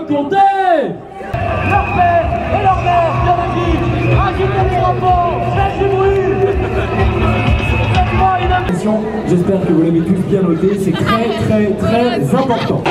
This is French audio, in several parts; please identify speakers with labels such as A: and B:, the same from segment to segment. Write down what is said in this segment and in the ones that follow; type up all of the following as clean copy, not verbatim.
A: compter.
B: Leur père et leur mère, bien dit, agitez les drapeaux, faites du bruit.
A: J'espère que vous l'avez tous bien noté, c'est très important.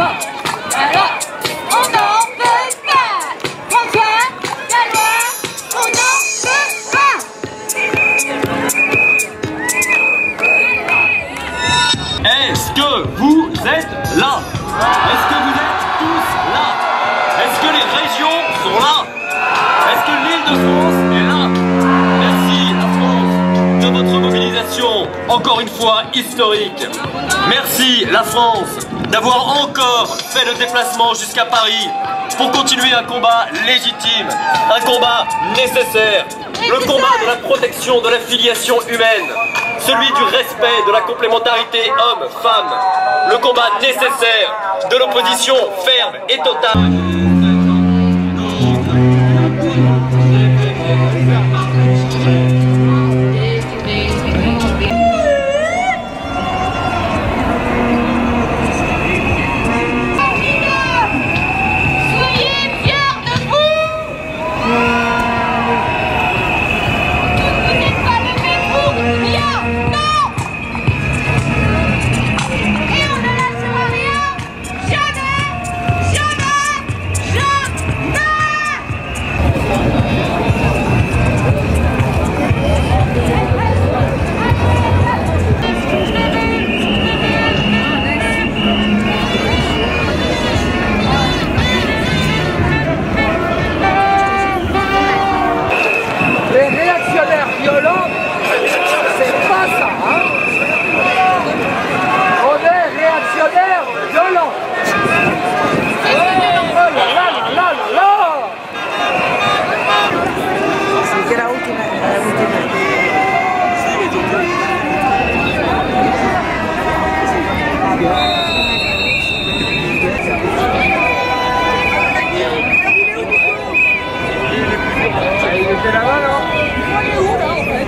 C: pas. Alors, on n'en veut pas. François, la loi, on n'en veut pas.
D: Est-ce que vous êtes là? Est-ce que vous êtes tous là? Est-ce que les régions sont là? Est-ce que l'Île-de-France est là? Merci la France de votre mobilisation, encore une fois historique. Merci la France d'avoir encore fait le déplacement jusqu'à Paris pour continuer un combat légitime, un combat nécessaire, le combat de la protection de la filiation humaine, celui du respect de la complémentarité homme-femme, le combat nécessaire de l'opposition ferme et totale.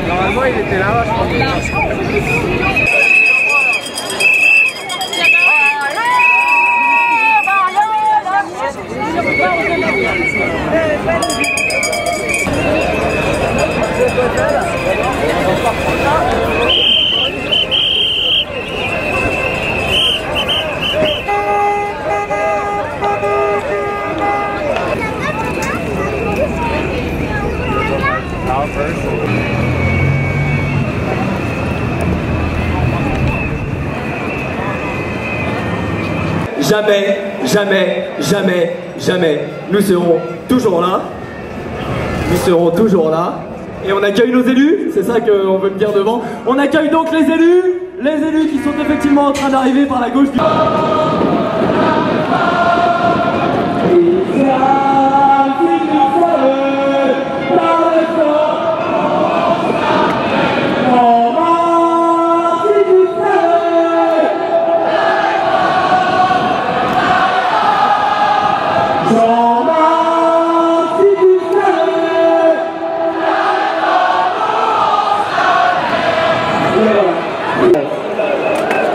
B: Normalement, il était là-bas, je crois.
A: Jamais, jamais, jamais, jamais, nous serons toujours là. Nous serons toujours là. Et on accueille nos élus, c'est ça qu'on veut me dire devant. On accueille donc les élus qui sont effectivement en train d'arriver par la gauche du...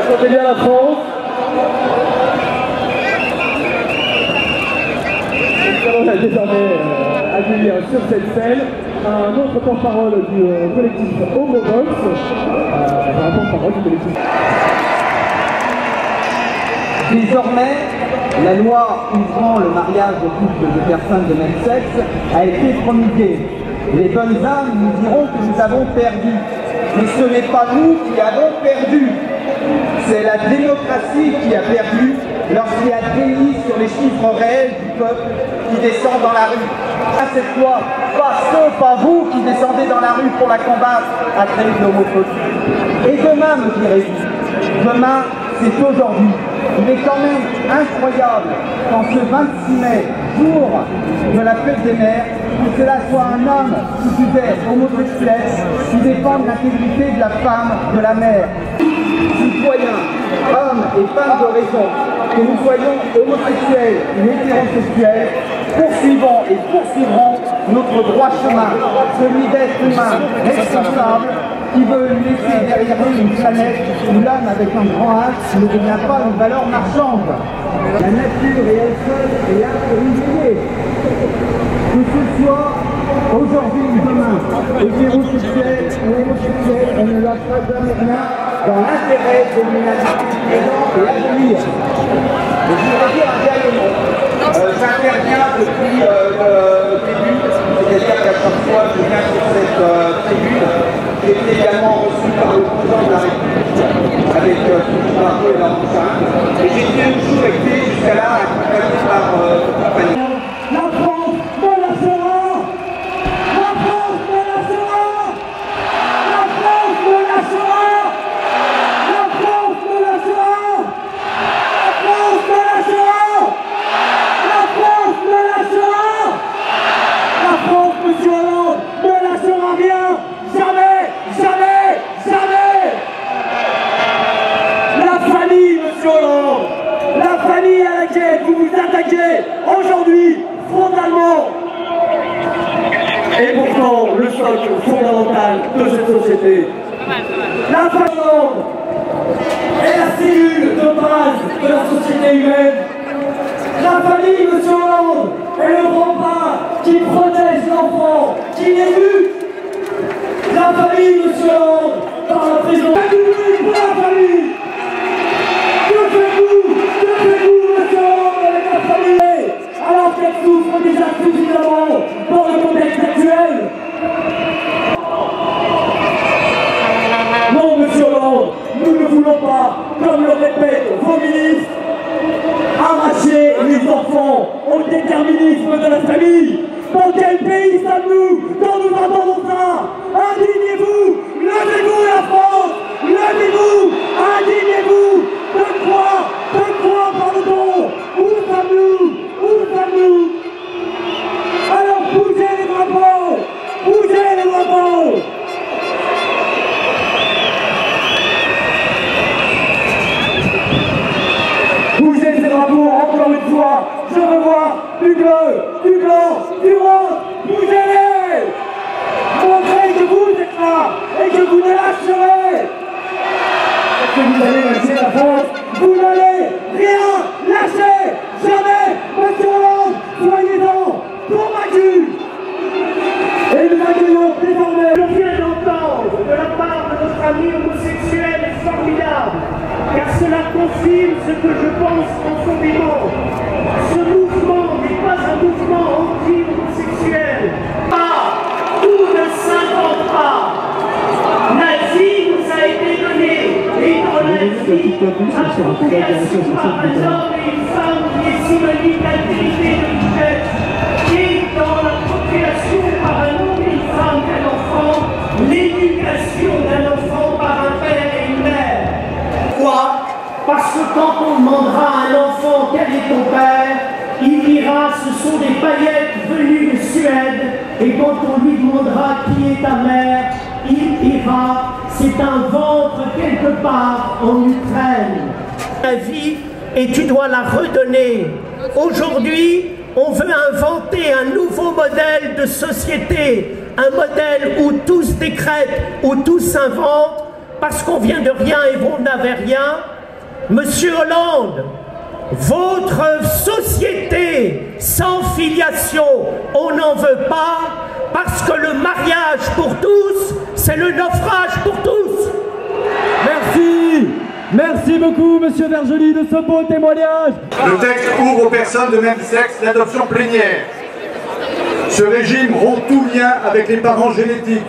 A: Chantez bien la France. Nous allons désormais accueillir sur cette scène un autre porte-parole du collectif Homovox. Un porte-parole du collectif.
E: Désormais, la loi ouvrant le mariage aux couples de personnes de même sexe a été promulguée. Les bonnes âmes nous diront que nous avons perdu. Mais ce n'est pas nous qui avons perdu. C'est la démocratie qui a perdu lorsqu'il y a déni sur les chiffres réels du peuple qui descend dans la rue. À cette loi, pas ceux, pas vous qui descendez dans la rue pour la combattre, à créer de l'homophobie. Et demain, me direz-vous, demain, c'est aujourd'hui. Il est quand même incroyable qu'en ce 26 mai, jour de la fête des mères, que cela soit un homme qui disait homosexuel, qui défende l'intégrité de la femme, de la mère. Citoyens, hommes et femmes de raison, que nous soyons homosexuels ou hétérosexuels, poursuivons et poursuivrons notre droit chemin, celui d'être humain responsable, qui veut laisser derrière lui une planète où l'homme avec un grand H ne devient pas une valeur marchande. La nature est elle seule et là pour une idée. Que ce soit aujourd'hui ou demain, hétérosexuel ou homosexuel, on ne lâchera jamais rien dans l'intérêt de l'humanité présent et à venir. je voudrais dire un dernier mot. J'interviens depuis le début, c'est-à-dire qu'à chaque fois que je viens sur cette tribune, j'ai été également reçu par le président de la République avec son drapeau et l'enceinte. Et j'ai toujours été jusqu'à là accompagné par compagnie.
B: La France me lâchera! La France me lâchera! La France me lâchera! La France me lâchera! La France me lâchera! La France me lâchera! La France, monsieur Hollande, ne lâchera rien! Jamais! Jamais! Jamais! La famille, monsieur Hollande! La famille à laquelle vous vous attaquez aujourd'hui, frontalement! Et pourtant, le socle fondamental de cette société. La famille est la cellule de base de la société humaine. La famille, monsieur Hollande, est le rempart qui protège l'enfant, qui l'éduque. La famille, monsieur Hollande, par la présence. Pour la famille. Que faites-vous, monsieur Hollande, avec la famille, alors qu'elle souffre déjà suffisamment dans le contexte actuel? Non, monsieur Hollande, nous ne voulons pas, comme le répètent vos ministres, arracher les enfants au déterminisme de la famille. Dans quel pays sommes-nous quand nous entendons ça? Indignez-vous! Levez-vous la France! Levez-vous! Indignez-vous! De quoi parle-t-on? Où sommes-nous? Où sommes-nous? Alors bougez les drapeaux! Bougez les drapeaux! Bougez ces drapeaux encore une fois! Je veux voir du bleu, du blanc, du rose! Bougez-les! Montrez que vous êtes là et que vous ne lâcherez! Est-ce que vous allez lâcher la France? Vous n'allez rien lâcher! Jamais! Monsieur Hollande, soyez-en convaincus! Et nous accueillons désormais.
F: Ce qu'on vient d'entendre de la part de notre ami homosexuel est formidable, car cela confirme ce que je pense profondément. Ce mouvement n'est pas un mouvement anti-homosexuel. Tout ne s'invente pas. La vie nous a été donnée, et dans la vie, la procréation par un homme et une femme qui est synonyme d'altérité de richesse, et dans la procréation par un homme et une femme qu'un enfant, l'éducation d'un enfant par un père et une mère. Pourquoi? Parce que quand on demandera à un enfant quel est ton père, il dira ce sont des paillettes venues de Suède, et quand on lui demandera qui est ta mère, il dira c'est un ventre quelque part en Ukraine. La vie et tu dois la redonner. Aujourd'hui, on veut inventer un nouveau modèle de société, un modèle où tous décrètent, où tous s'inventent, parce qu'on vient de rien et vous n'avez rien. Monsieur Hollande, votre société sans filiation, on n'en veut pas, parce que le mariage pour tous, c'est le naufrage pour tous.
A: Merci. Merci beaucoup, monsieur Vergely, de ce beau témoignage.
G: Le texte ouvre aux personnes de même sexe l'adoption plénière. Ce régime rompt tout lien avec les parents génétiques,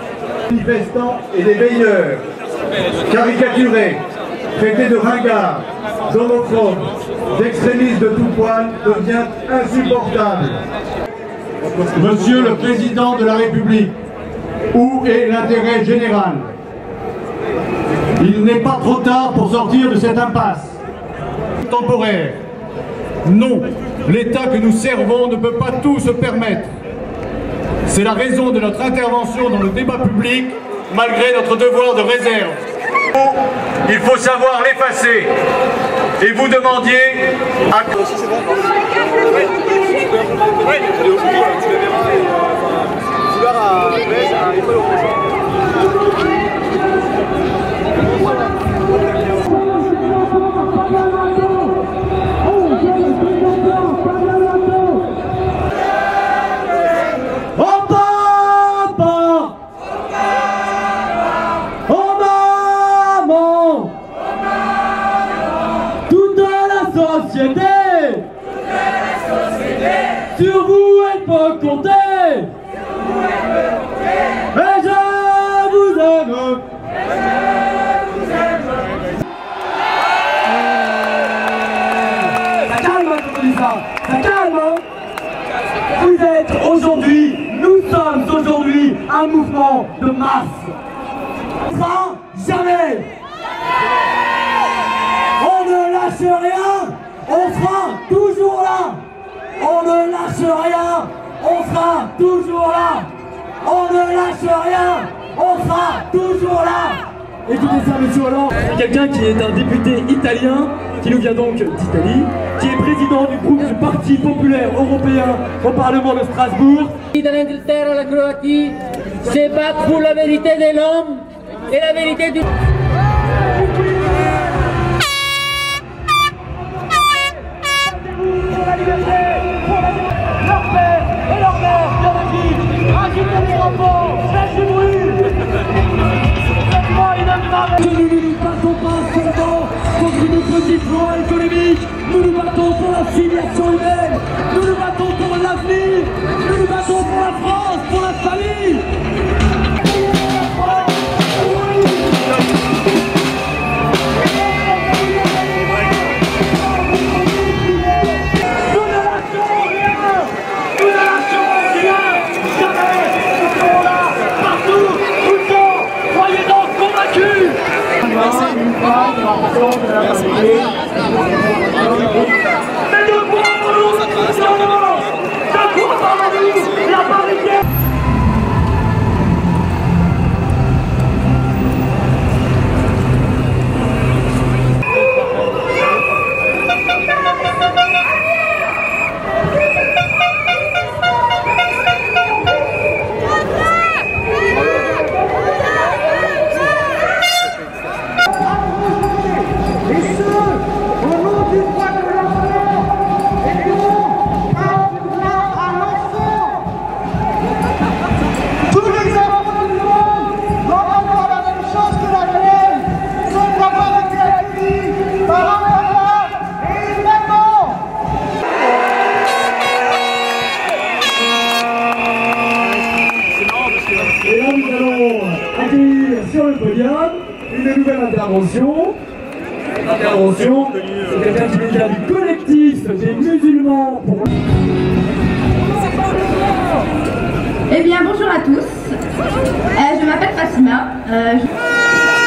G: manifestants et des veilleurs, caricaturés, traités de ringards, d'homophobes, d'extrémistes de tout poil, devient insupportable. Monsieur le Président de la République, où est l'intérêt général? Il n'est pas trop tard pour sortir de cette impasse. Temporaire. Non, l'État que nous servons ne peut pas tout se permettre. C'est la raison de notre intervention dans le débat public, malgré notre devoir de réserve. Il faut savoir l'effacer. Et vous demandiez à...
A: Toute la société
B: Sur vous, elle peut compter. Et je vous aime. Ça calme quand on dit ça. Ça calme, hein. Vous êtes aujourd'hui, nous sommes aujourd'hui un mouvement de masse. Enfin, jamais. On ne lâche rien, on sera toujours là. On ne lâche rien, on sera toujours là. On ne lâche rien, on sera toujours là. Écoutez ça, monsieur Hollande. Quelqu'un qui est un député italien, qui nous vient donc d'Italie, qui est président du groupe du Parti populaire européen au Parlement de Strasbourg.
H: De l'Angleterre à la Croatie se battent pour la vérité de l'homme et la vérité du...
F: Pour la liberté, pour leur père et leur mère, bien dit, agitez les drapeaux, faites du bruit. Faites-moi une marée.
B: Nous ne nous battons pas seulement contre une petite loi économique, nous nous battons pour la filiation humaine, nous nous battons pour l'avenir, nous nous battons pour la France, pour la famille. Sur le podium, une nouvelle intervention. C'est quelqu'un qui nous vient du collectif des musulmans.
C: Eh bien, bonjour à tous. Je m'appelle Fatima.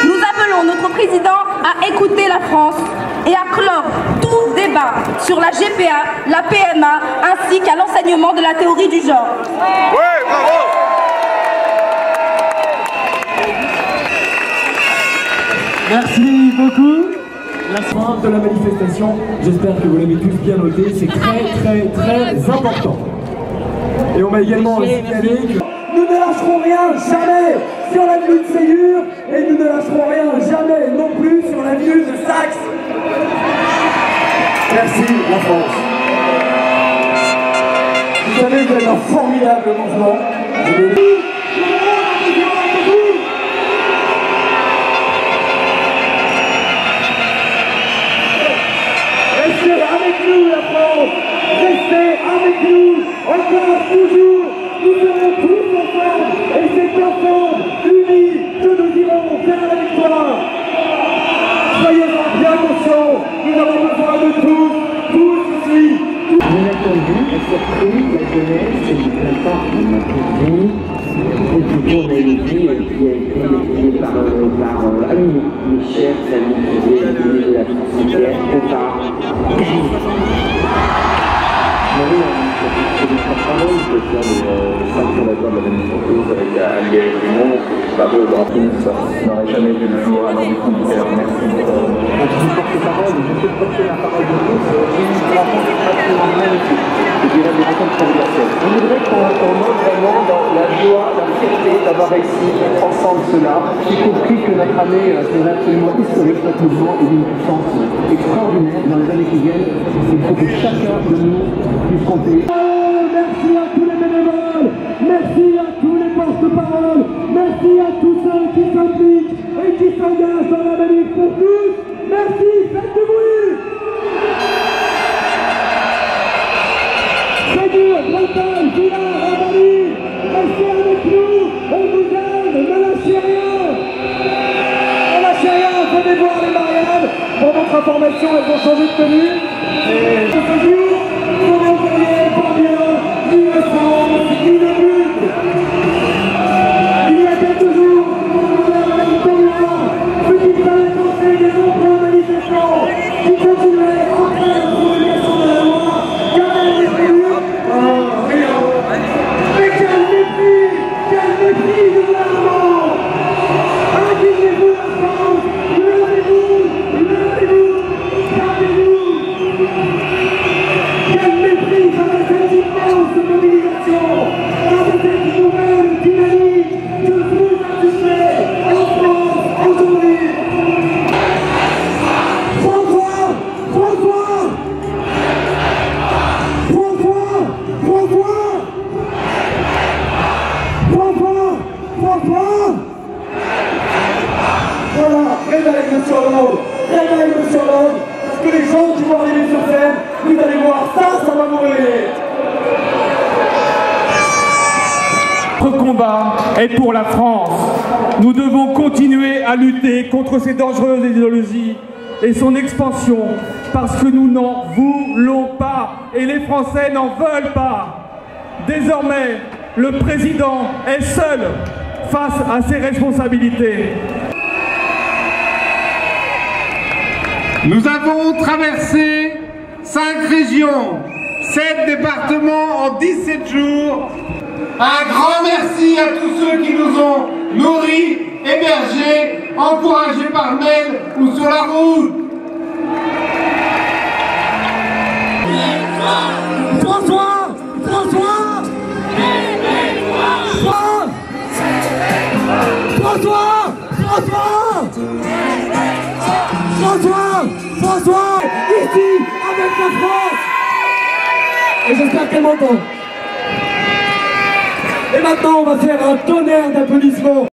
C: Nous appelons notre président à écouter la France et à clore tout débat sur la GPA, la PMA, ainsi qu'à l'enseignement de la théorie du genre.
G: Ouais, bravo!
B: Merci beaucoup. La fin de la manifestation, j'espère que vous l'avez tous bien noté, c'est très important. Et on m'a également signalé que nous ne lâcherons rien jamais sur l'avenue de Ségur et nous ne lâcherons rien jamais non plus sur l'avenue de Saxe. Merci la France. Vous savez, vous êtes un formidable mouvement. Restez avec nous la France, restez avec nous, encore toujours, nous serons tous ensemble, et c'est ensemble, unis, que nous irons vers la victoire. Soyez-en bien conscients, nous avons besoin de tous ici.
I: Bien entendu, la surprise, la jeunesse, c'est une plateforme de notre vie. C'est toujours une vie qui a été étudiée par Annie, mes chers amis qui viennent de la France entière, ou par Marie, c'est une parole, je tiens de centre de la manifestation avec Alié Dumont, Pablo Grandpins, n'aurait jamais vu le jour à l'heure du commissaire. Merci. Je suis porte-parole, je peux porter la parole de tous, j'ai la concentration magnifique. Et puis là, des rencontres conviviales. Je voudrais qu'on entre vraiment dans la joie, la fierté d'avoir réussi ensemble cela, y compris que notre année est absolument historique, notre mouvement est d'une puissance extraordinaire dans les années qui viennent. Il faut que chacun de nous puisse compter.
B: Merci à tous les bénévoles, merci à tous les porte-paroles, merci à tous ceux qui s'impliquent et qui s'engagent dans la manif pour tous. Merci, faites du bruit. Ségur, information, elles ont changé de tenue. Et ce jour, on va envoyer pour bien une France, une lutte. Il y a quelques jours, on a un petit pas lancer des nombreux manifestants qui continuaient après la promulgation de la loi, car elle est prévue. Rien. Mais quel mépris du gouvernement! Indignez-vous la France! Levez-vous! Calmez-vous! Quel mépris face à cette immense mobilisation! Face à cette nouvelle dynamique que vous affichez en France aujourd'hui! Voilà, réveille Monsieur Hollande, parce que les gens qui vont arriver sur scène, vous allez voir, ça va vous réveiller.
J: Notre combat est pour la France. Nous devons continuer à lutter contre ces dangereuses idéologies et son expansion, parce que nous n'en voulons pas et les Français n'en veulent pas. Désormais, le président est seul face à ses responsabilités.
K: Nous avons traversé 5 régions, 7 départements en 17 jours. Un grand merci à tous ceux qui nous ont nourris, hébergés, encouragés par mail ou sur la route.
B: François! Ici, avec la France! Et j'espère qu'elle m'entend. Et maintenant, on va faire un tonnerre d'applaudissements.